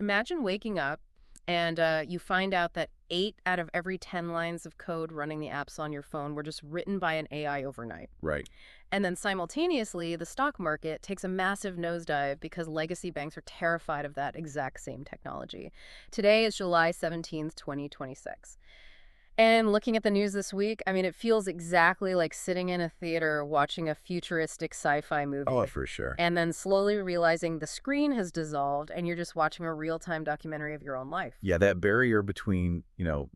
Imagine waking up and you find out that 8 out of every 10 lines of code running the apps on your phone were just written by an AI overnight. Right. And then simultaneously, the stock market takes a massive nosedive because legacy banks are terrified of that exact same technology. Today is July 17th, 2026. And looking at the news this week, I mean, it feels exactly like sitting in a theater watching a futuristic sci-fi Oh, movie. for sure. And then slowly realizing the screen has dissolved and you're just watching a real-time documentary of your own life. Yeah, that barrier between,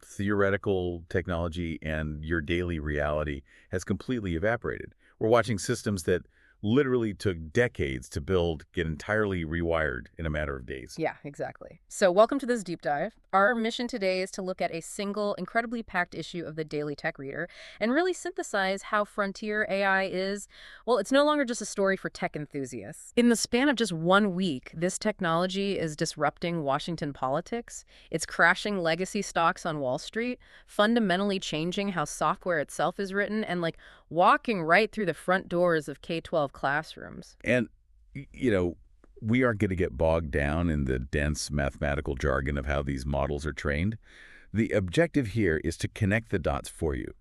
theoretical technology and your daily reality has completely evaporated. We're watching systems that literally took decades to build get entirely rewired in a matter of days. Yeah, exactly. So welcome to this deep dive. Our mission today is to look at a single, incredibly packed issue of the Daily Tech Reader and really synthesize how frontier AI is. Well, it's no longer just a story for tech enthusiasts. In the span of just 1 week, this technology is disrupting Washington politics. It's crashing legacy stocks on Wall Street, fundamentally changing how software itself is written, and walking right through the front doors of K-12 classrooms. And, we aren't going to get bogged down in the dense mathematical jargon of how these models are trained. The objective here is to connect the dots for you.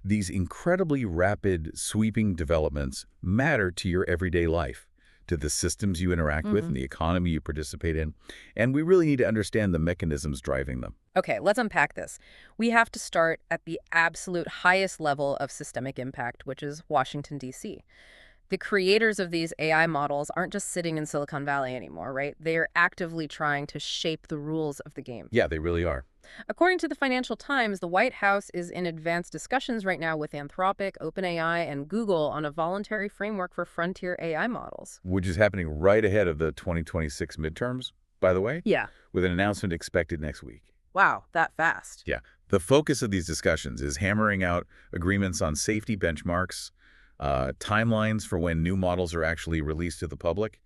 These incredibly rapid, sweeping developments matter to your everyday life, to the systems you interact with and the economy you participate in, and we really need to understand the mechanisms driving them. Okay, let's unpack this. We have to start at the absolute highest level of systemic impact, which is Washington, D.C. The creators of these AI models aren't just sitting in Silicon Valley anymore, right? They are actively trying to shape the rules of the game. Yeah, they really are. According to the Financial Times, the White House is in advanced discussions right now with Anthropic, OpenAI, and Google on a voluntary framework for frontier AI models. Which is happening right ahead of the 2026 midterms, by the way, Yeah. with an announcement expected next week. Wow, that fast. Yeah. The focus of these discussions is hammering out agreements on safety benchmarks, timelines for when new models are actually released to the public,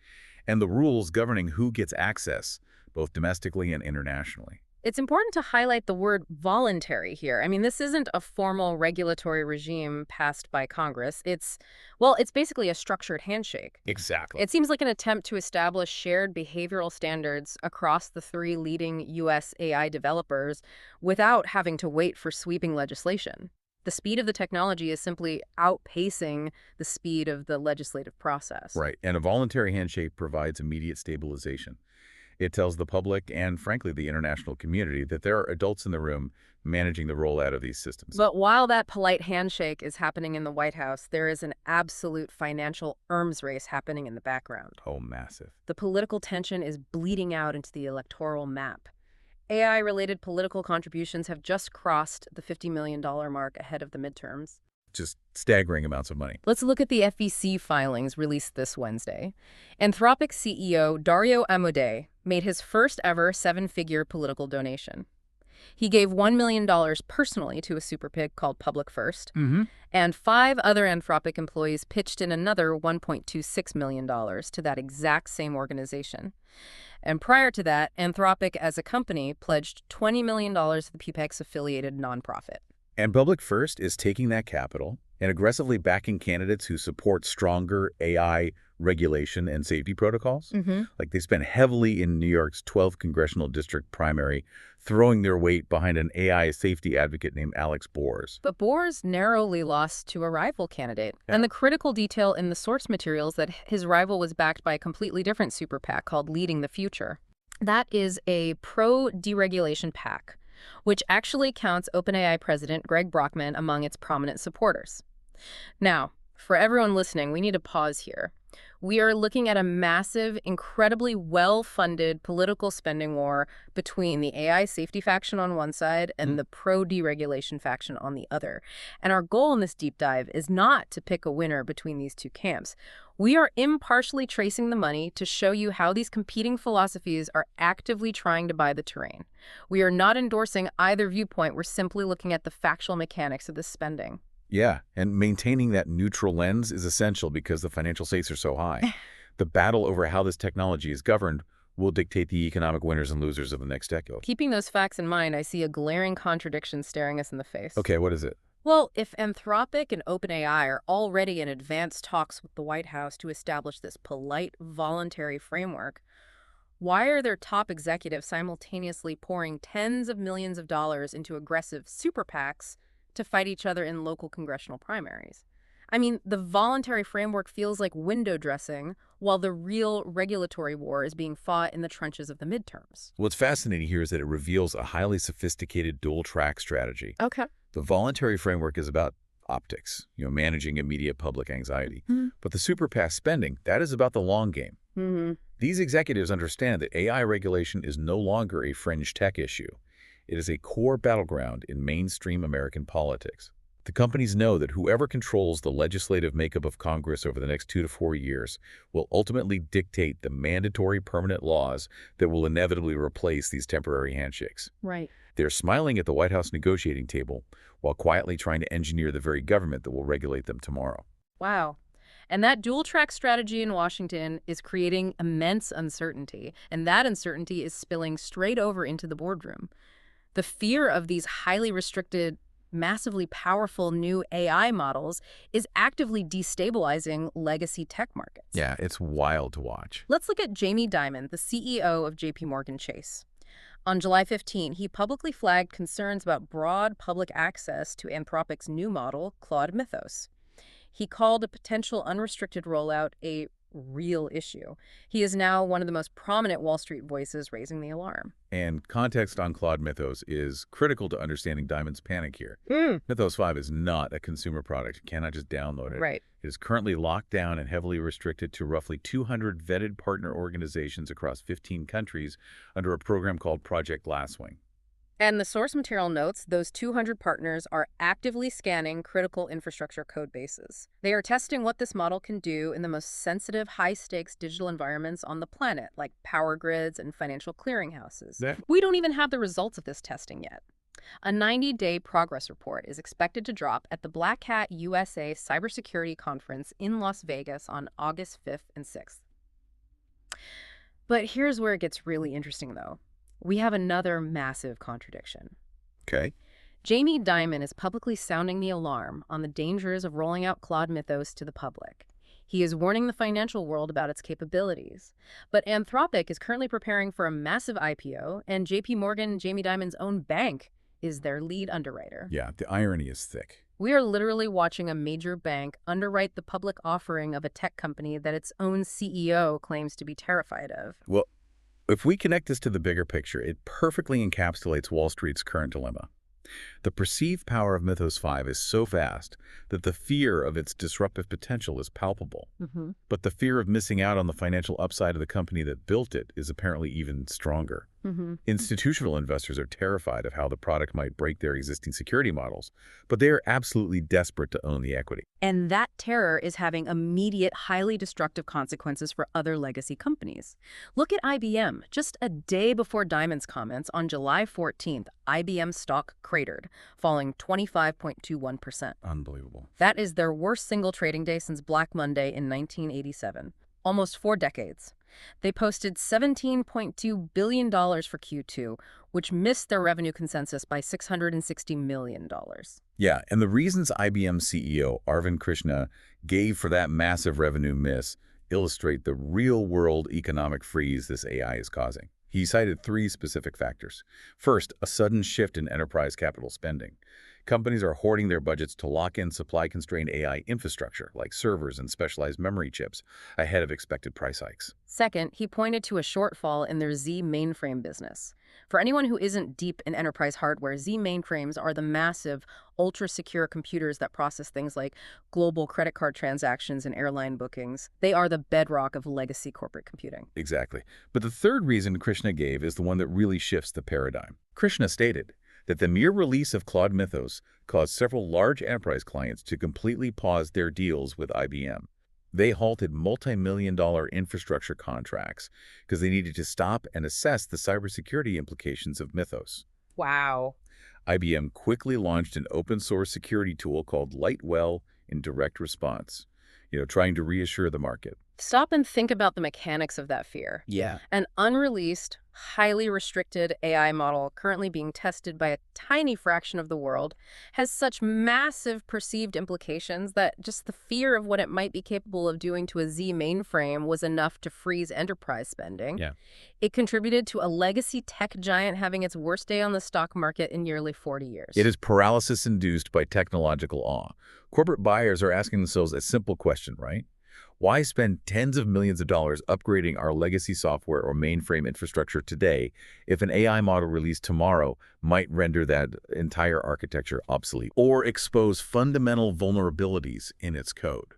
and the rules governing who gets access, both domestically and internationally. It's important to highlight the word voluntary here. I mean, this isn't a formal regulatory regime passed by Congress. It's basically a structured handshake. Exactly. It seems like an attempt to establish shared behavioral standards across the 3 leading U.S. AI developers without having to wait for sweeping legislation. The speed of the technology is simply outpacing the speed of the legislative process. Right. And a voluntary handshake provides immediate stabilization. It tells the public and, frankly, the international community that there are adults in the room managing the rollout of these systems. But while that polite handshake is happening in the White House, there is an absolute financial arms race happening in the background. Oh, massive. The political tension is bleeding out into the electoral map. AI-related political contributions have just crossed the $50 million mark ahead of the midterms. Just staggering amounts of money. Let's look at the FEC filings released this Wednesday. Anthropic CEO Dario Amodei made his first ever 7-figure political donation. He gave $1 million personally to a super PIC called Public First, and 5 other Anthropic employees pitched in another $1.26 million to that exact same organization. And prior to that, Anthropic as a company pledged $20 million to the PPEX-affiliated nonprofit. And Public First is taking that capital and aggressively backing candidates who support stronger AI regulation and safety protocols. Like they spent heavily in New York's 12th congressional district primary, throwing their weight behind an AI safety advocate named Alex Bors. But Bors narrowly lost to a rival candidate. Yeah. And the critical detail in the source materials that his rival was backed by a completely different super PAC called Leading the Future. That is a pro-deregulation PAC, which actually counts OpenAI president Greg Brockman among its prominent supporters. Now, for everyone listening, we need to pause here. We are looking at a massive, incredibly well-funded political spending war between the AI safety faction on one side and the pro-deregulation faction on the other. And our goal in this deep dive is not to pick a winner between these two camps. We are impartially tracing the money to show you how these competing philosophies are actively trying to buy the terrain. We are not endorsing either viewpoint. We're simply looking at the factual mechanics of this spending. Yeah, and maintaining that neutral lens is essential because the financial stakes are so high. The battle over how this technology is governed will dictate the economic winners and losers of the next decade. Keeping those facts in mind, I see a glaring contradiction staring us in the face. Okay, what is it? Well, if Anthropic and OpenAI are already in advanced talks with the White House to establish this polite, voluntary framework, Why are their top executives simultaneously pouring tens of millions of dollars into aggressive super PACs to fight each other in local congressional primaries? I mean, the voluntary framework feels like window dressing, while the real regulatory war is being fought in the trenches of the midterms. What's fascinating here is that it reveals a highly sophisticated dual-track strategy. Okay. The voluntary framework is about optics, managing immediate public anxiety. But the super PAC spending, that is about the long game. These executives understand that AI regulation is no longer a fringe tech issue. It is a core battleground in mainstream American politics. The companies know that whoever controls the legislative makeup of Congress over the next 2 to 4 years will ultimately dictate the mandatory permanent laws that will inevitably replace these temporary handshakes. Right. They're smiling at the White House negotiating table while quietly trying to engineer the very government that will regulate them tomorrow. Wow. And that dual-track strategy in Washington is creating immense uncertainty, and that uncertainty is spilling straight over into the boardroom. The fear of these highly restricted, massively powerful new AI models is actively destabilizing legacy tech markets. Yeah, it's wild to watch. Let's look at Jamie Dimon, the CEO of JPMorgan Chase. On July 15, he publicly flagged concerns about broad public access to Anthropic's new model, Claude Mythos. He called a potential unrestricted rollout a real issue. He is now one of the most prominent Wall Street voices raising the alarm. And context on Claude Mythos is critical to understanding Dimon's panic here. Mythos 5 is not a consumer product. You cannot just download it. Right. It is currently locked down and heavily restricted to roughly 200 vetted partner organizations across 15 countries under a program called Project Glasswing. And the source material notes those 200 partners are actively scanning critical infrastructure code bases. They are testing what this model can do in the most sensitive, high-stakes digital environments on the planet, like power grids and financial clearinghouses. We don't even have the results of this testing yet. A 90-day progress report is expected to drop at the Black Hat USA Cybersecurity Conference in Las Vegas on August 5th and 6th. But here's where it gets really interesting, though. We have another massive contradiction. Okay. Jamie Dimon is publicly sounding the alarm on the dangers of rolling out Claude Mythos to the public. He is warning the financial world about its capabilities. But Anthropic is currently preparing for a massive IPO, and JP Morgan, Jamie Dimon's own bank, is their lead underwriter. Yeah, the irony is thick. We are literally watching a major bank underwrite the public offering of a tech company that its own CEO claims to be terrified of. Well, if we connect this to the bigger picture, it perfectly encapsulates Wall Street's current dilemma. The perceived power of Mythos 5 is so vast that the fear of its disruptive potential is palpable. But the fear of missing out on the financial upside of the company that built it is apparently even stronger. Institutional investors are terrified of how the product might break their existing security models, but they are absolutely desperate to own the equity. And that terror is having immediate, highly destructive consequences for other legacy companies. Look at IBM. Just a day before Dimon's comments, on July 14th, IBM stock cratered, falling 25.21%. Unbelievable. That is their worst single trading day since Black Monday in 1987. Almost 4 decades. They posted $17.2 billion for Q2, which missed their revenue consensus by $660 million. Yeah, and the reasons IBM CEO Arvind Krishna gave for that massive revenue miss illustrate the real-world economic freeze this AI is causing. He cited 3 specific factors. First, a sudden shift in enterprise capital spending. Companies are hoarding their budgets to lock in supply-constrained AI infrastructure, like servers and specialized memory chips, ahead of expected price hikes. Second, he pointed to a shortfall in their Z mainframe business. For anyone who isn't deep in enterprise hardware, Z mainframes are the massive, ultra-secure computers that process things like global credit card transactions and airline bookings. They are the bedrock of legacy corporate computing. Exactly. But the third reason Krishna gave is the one that really shifts the paradigm. Krishna stated that the mere release of Claude Mythos caused several large enterprise clients to completely pause their deals with IBM. They halted multi-million-dollar infrastructure contracts because they needed to stop and assess the cybersecurity implications of Mythos. Wow. IBM quickly launched an open-source security tool called Lightwell in direct response, trying to reassure the market. Stop and think about the mechanics of that fear. Yeah. An unreleased, highly restricted AI model currently being tested by a tiny fraction of the world, has such massive perceived implications that just the fear of what it might be capable of doing to a Z mainframe was enough to freeze enterprise spending. Yeah. It contributed to a legacy tech giant having its worst day on the stock market in nearly 40 It years. is paralysis induced by technological awe. Corporate buyers are asking themselves a simple question, right? Why spend tens of millions of dollars upgrading our legacy software or mainframe infrastructure today if an AI model released tomorrow might render that entire architecture obsolete or expose fundamental vulnerabilities in its code?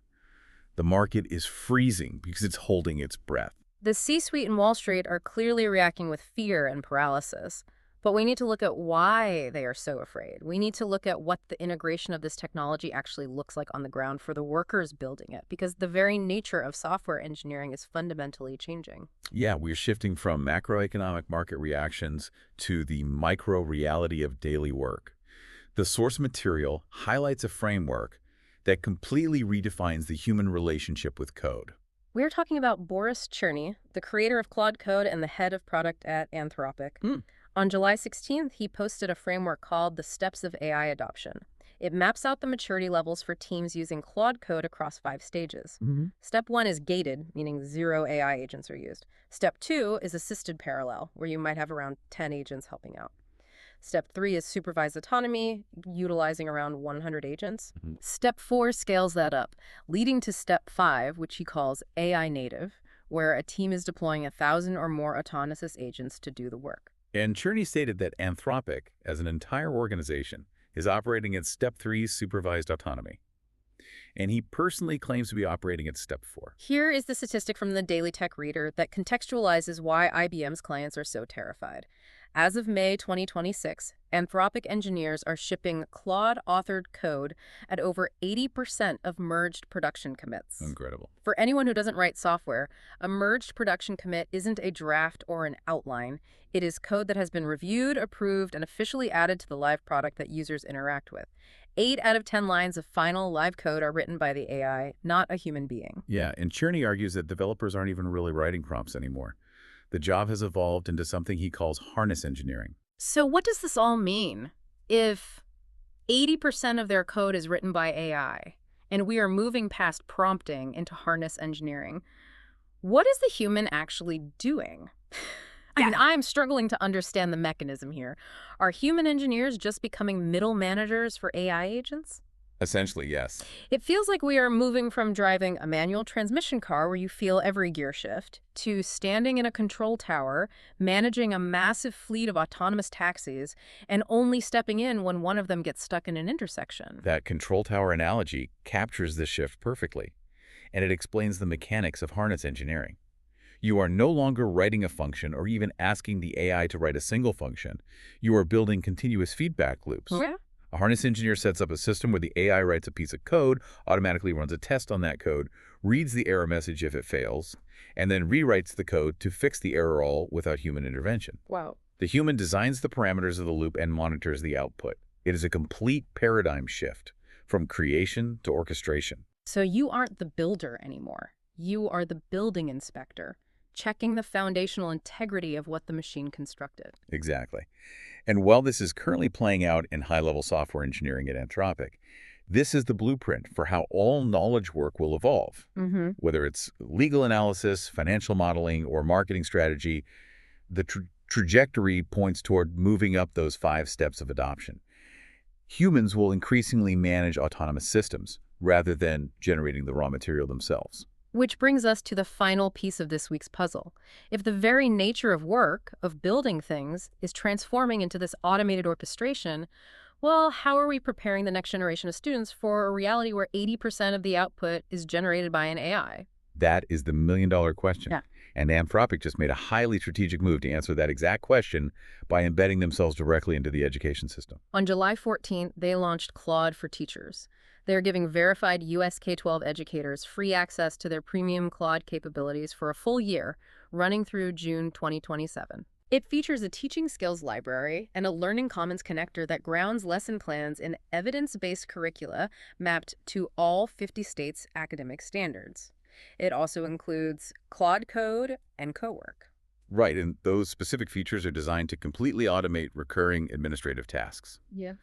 The market is freezing because it's holding its breath. The C-suite and Wall Street are clearly reacting with fear and paralysis. But we need to look at why they are so afraid. We need to look at what the integration of this technology actually looks like on the ground for the workers building it, because the very nature of software engineering is fundamentally changing. Yeah, we're shifting from macroeconomic market reactions to the micro-reality of daily work. The source material highlights a framework that completely redefines the human relationship with code. We're talking about Boris Cherny, the creator of Claude Code and the head of product at Anthropic. On July 16th, he posted a framework called the Steps of AI Adoption. It maps out the maturity levels for teams using Claude Code across 5 stages. Step 1 is gated, meaning 0 AI agents are used. Step 2 is assisted parallel, where you might have around 10 agents helping out. Step 3 is supervised autonomy, utilizing around 100 agents. Step 4 scales that up, leading to Step 5, which he calls AI native, where a team is deploying 1,000 or more autonomous agents to do the work. And Cherny stated that Anthropic, as an entire organization, is operating at Step 3 supervised autonomy. And he personally claims to be operating at Step 4. Here is the statistic from the Daily Tech Reader that contextualizes why IBM's clients are so terrified. As of May 2026, Anthropic engineers are shipping Claude-authored code at over 80% of merged production commits. Incredible. For anyone who doesn't write software, a merged production commit isn't a draft or an outline. It is code that has been reviewed, approved, and officially added to the live product that users interact with. 8 out of 10 lines of final live code are written by the AI, not a human being. Yeah, and Cherny argues that developers aren't even really writing prompts anymore. The job has evolved into something he calls harness engineering. So what does this all mean? If 80% of their code is written by AI, and we are moving past prompting into harness engineering, what is the human actually doing? I mean, I'm struggling to understand the mechanism here. Are human engineers just becoming middle managers for AI agents? Essentially, yes. It feels like we are moving from driving a manual transmission car where you feel every gear shift to standing in a control tower, managing a massive fleet of autonomous taxis, and only stepping in when one of them gets stuck in an intersection. That control tower analogy captures this shift perfectly, and it explains the mechanics of harness engineering. You are no longer writing a function or even asking the AI to write a single function. You are building continuous feedback loops. Yeah. A harness engineer sets up a system where the AI writes a piece of code, automatically runs a test on that code, reads the error message if it fails, and then rewrites the code to fix the error all without human intervention. Wow. The human designs the parameters of the loop and monitors the output. It is a complete paradigm shift from creation to orchestration. So you aren't the builder anymore. You are the building inspector, checking the foundational integrity of what the machine constructed. Exactly. And while this is currently playing out in high-level software engineering at Anthropic, this is the blueprint for how all knowledge work will evolve. Whether it's legal analysis, financial modeling, or marketing strategy, the trajectory points toward moving up those 5 steps of adoption. Humans will increasingly manage autonomous systems rather than generating the raw material themselves. Which brings us to the final piece of this week's puzzle. If the very nature of work, of building things, is transforming into this automated orchestration, well, how are we preparing the next generation of students for a reality where 80% of the output is generated by an AI? That is the million-dollar question. Yeah. And Anthropic just made a highly strategic move to answer that exact question by embedding themselves directly into the education system. On July 14th, they launched Claude for Teachers. They're giving verified US K-12 educators free access to their premium Claude capabilities for a full year, running through June 2027. It features a teaching skills library and a Learning Commons connector that grounds lesson plans in evidence-based curricula mapped to all 50 states' academic standards. It also includes Claude Code and CoWork. Right, and those specific features are designed to completely automate recurring administrative tasks. Yeah.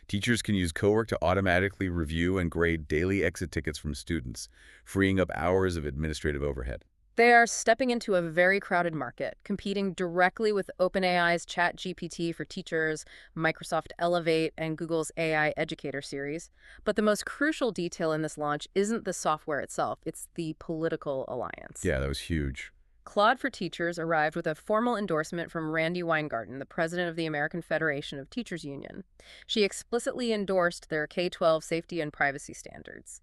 Teachers can use Cowork to automatically review and grade daily exit tickets from students, freeing up hours of administrative overhead. They are stepping into a very crowded market, competing directly with OpenAI's ChatGPT for teachers, Microsoft Elevate, and Google's AI Educator series. But the most crucial detail in this launch isn't the software itself, it's the political alliance. Yeah, that was huge. Claude for Teachers arrived with a formal endorsement from Randy Weingarten, the president of the American Federation of Teachers Union. She explicitly endorsed their K-12 safety and privacy standards.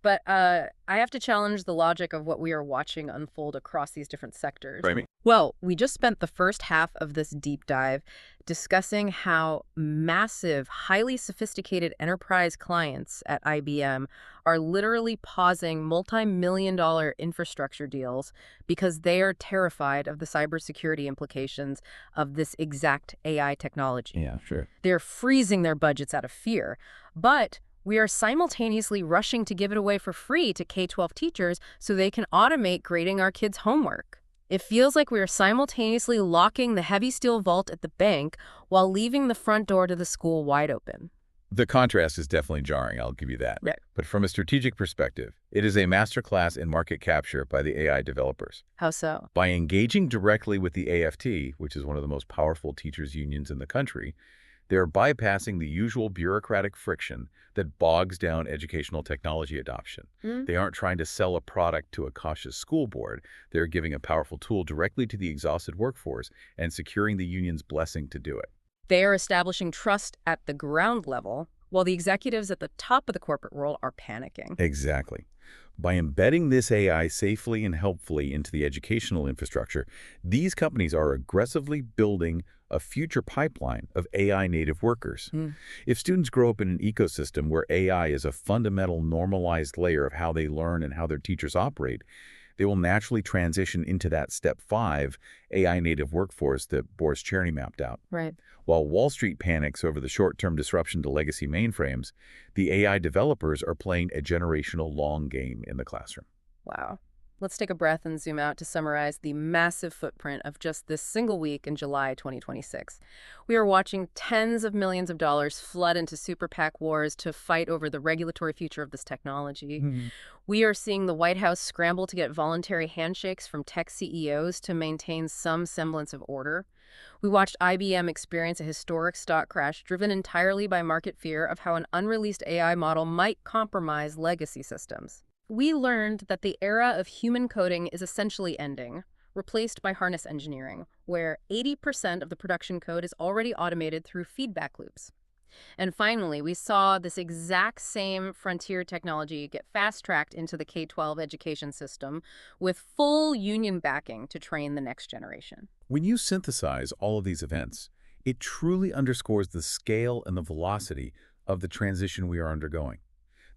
But I have to challenge the logic of what we are watching unfold across these different sectors. Right. Well, we just spent the first half of this deep dive discussing how massive, highly sophisticated enterprise clients at IBM are literally pausing multi-million-dollar infrastructure deals because they are terrified of the cybersecurity implications of this exact AI technology. Yeah, sure. They're freezing their budgets out of fear. But we are simultaneously rushing to give it away for free to K-12 teachers so they can automate grading our kids' homework. It feels like we are simultaneously locking the heavy steel vault at the bank while leaving the front door to the school wide open. The contrast is definitely jarring, I'll give you that. Right. But from a strategic perspective, it is a masterclass in market capture by the AI developers. How so? By engaging directly with the AFT, which is one of the most powerful teachers unions in the country, they're bypassing the usual bureaucratic friction that bogs down educational technology adoption. They aren't trying to sell a product to a cautious school board. They're giving a powerful tool directly to the exhausted workforce and securing the union's blessing to do it. They are establishing trust at the ground level, while the executives at the top of the corporate world are panicking. Exactly. By embedding this AI safely and helpfully into the educational infrastructure, these companies are aggressively building a future pipeline of AI-native workers. If students grow up in an ecosystem where AI is a fundamental normalized layer of how they learn and how their teachers operate, they will naturally transition into that Step 5 AI-native workforce that Boris Cherny mapped out. Right. While Wall Street panics over the short-term disruption to legacy mainframes, the AI developers are playing a generational long game in the classroom. Wow. Let's take a breath and zoom out to summarize the massive footprint of just this single week in July 2026. We are watching tens of millions of dollars flood into super PAC wars to fight over the regulatory future of this technology. We are seeing the White House scramble to get voluntary handshakes from tech CEOs to maintain some semblance of order. We watched IBM experience a historic stock crash driven entirely by market fear of how an unreleased AI model might compromise legacy systems. We learned that the era of human coding is essentially ending, replaced by harness engineering, where 80% of the production code is already automated through feedback loops. And finally, we saw this exact same frontier technology get fast-tracked into the K-12 education system with full union backing to train the next generation. When you synthesize all of these events, it truly underscores the scale and the velocity of the transition we are undergoing.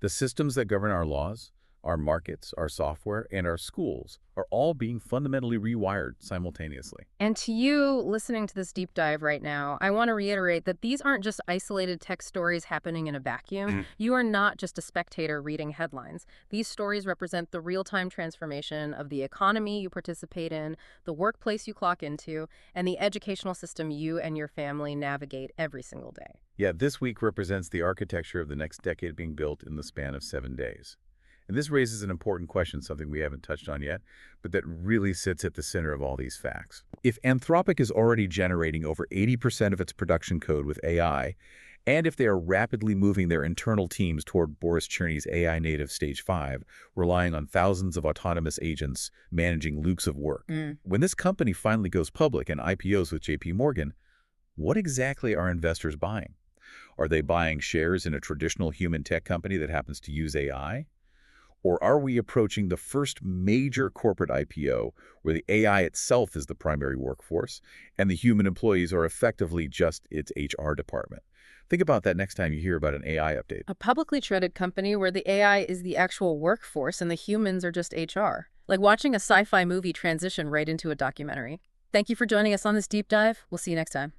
The systems that govern our laws, our markets, our software, and our schools are all being fundamentally rewired simultaneously. And to you listening to this deep dive right now, I want to reiterate that these aren't just isolated tech stories happening in a vacuum. You are not just a spectator reading headlines. These stories represent the real-time transformation of the economy you participate in, the workplace you clock into, and the educational system you and your family navigate every single day. Yeah, this week represents the architecture of the next decade being built in the span of 7 days. And this raises an important question, something we haven't touched on yet, but that really sits at the center of all these facts. If Anthropic is already generating over 80% of its production code with AI, and if they are rapidly moving their internal teams toward Boris Cherny's AI native Stage 5, relying on thousands of autonomous agents managing loops of work, when this company finally goes public and IPOs with JP Morgan, what exactly are investors buying? Are they buying shares in a traditional human tech company that happens to use AI? Or are we approaching the first major corporate IPO where the AI itself is the primary workforce and the human employees are effectively just its HR department? Think about that next time you hear about an AI update. A publicly traded company where the AI is the actual workforce and the humans are just HR. Like watching a sci-fi movie transition right into a documentary. Thank you for joining us on this deep dive. We'll see you next time.